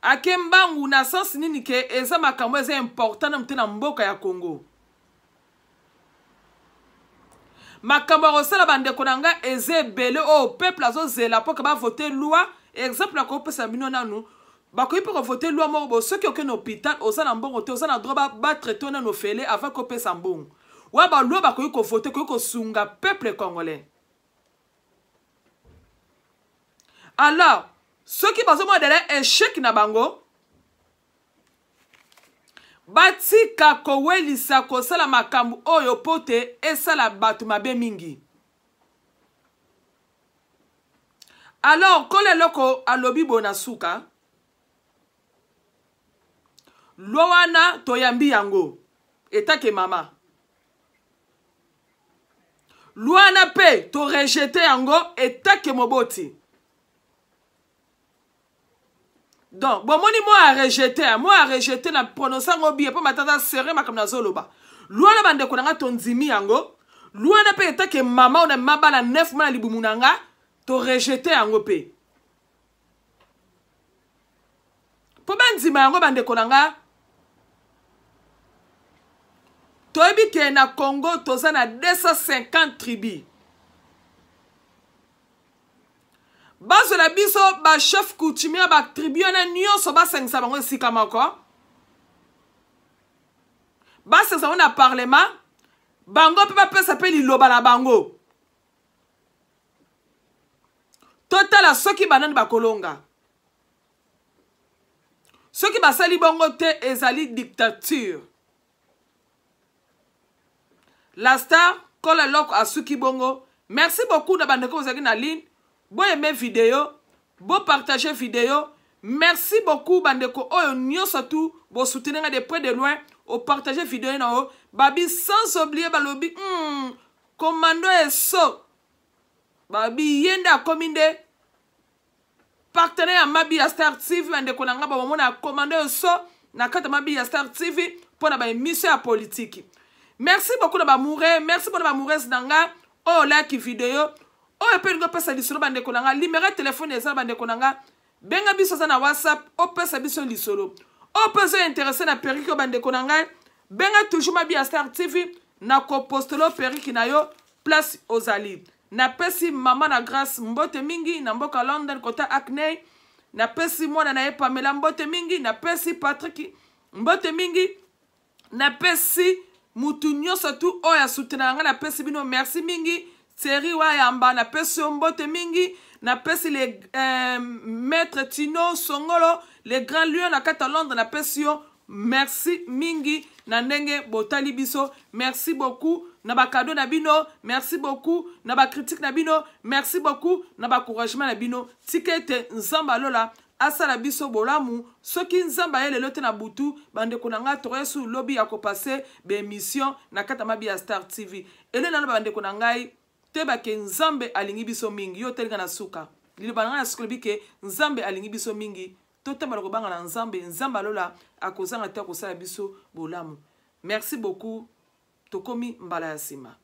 akembangu na sens nini ke eza makambo eza important na mtena mboka ya Congo makambo rosala bandeko nanga eze belé o peuple azozela po ka ba voter loi exemple ko pesa bino nanu ba ko ipo voter loi mo bo soki okeno hôpital oza na mbongo te oza na droit ba traiter na no fele avant ko pesa mbongo wa ba lo ba ko voter ko sunga peuple congolais. Alors ceux qui bazo mo derrière échec na bango batika kowelisa kosala makambo oyo pote esala batu mabe mingi. Alors kole loko alobi bona suka lowana toyambi yango etake mama lowana pe to rejeter yango etake moboti. Donc, bon, moi a rejeté na prononçant au billet pour matata serré ma comme na zoloba. Luana bande konanga tonzimi yango. Luana pe eta ke mama on a mabala 9 mois na libumunanga to rejeté yango pe. Po banzima yango bande konanga. To ebi ke na Congo toza na 250 tribus. Bazo la biso ba chef coutumier ba tribu na nyonso ba sengisa bango sika moko. Ba sengisa na parlement bango pe ba pesa pe liloba na bango. Total soki banani ba kolonga. Soki ba sali bongo te ezali dictature. La star kola loko asuki bongo. Merci beaucoup na bandeko ozaki na ligne. Bon aimer vidéo, bon partager vidéo. Merci beaucoup bandeko oyo nyonso tout, bon soutenir de près de loin, au partager vidéo na o. Babi sans oublier balobi commando eso. Babi yenda kominde partenaire Mabi Star TV bandeko na ngaba mona commando eso na kata Mabi Star TV pour na ba émission politique. Merci beaucoup na ba mouré, merci pour na ba mouré nanga o like vidéo. Oh, et puis on peut s'additionner sur bande konanga. Numéro téléphone est ça bande konanga. Benga biso na WhatsApp. On peut s'additionner lisolo. On peut s'intéresser na periki bande konanga. Benga toujours Mabi Star TV. Na ko postolo periki na yo place aux Ali. Na pesi maman na grâce mbote mingi na mboka London kota Acne. Na pesi mwana na Pamela mbote mingi. Na pesi Patrick mbote mingi. Na pesi mutu nyonso tu oya soutenanga na pesi bino merci mingi. Série wa yamba na pesi mbote mingi na pesi les maître Tino Songolo les grands lions na kata Londres na pesi yo merci mingi na ndenge botali biso merci beaucoup na ba cadeau na bino merci beaucoup na ba critique na bino merci beaucoup na ba encouragement na bino tikete nzamba lola asala biso bolamu soki nzamba yele lote na butu bande konanga toresu lobby ya ko passer be émission na kata Mabi Star TV ele na bande konangai teba ke nzambe alingi biso mingi yo telinga na suka lilibana na suka bike nzambe alingi biso mingi totema lo banga na nzambe nzamba lola akozanga te ko sala biso bolamu merci beaucoup tokomi mbala ya sima.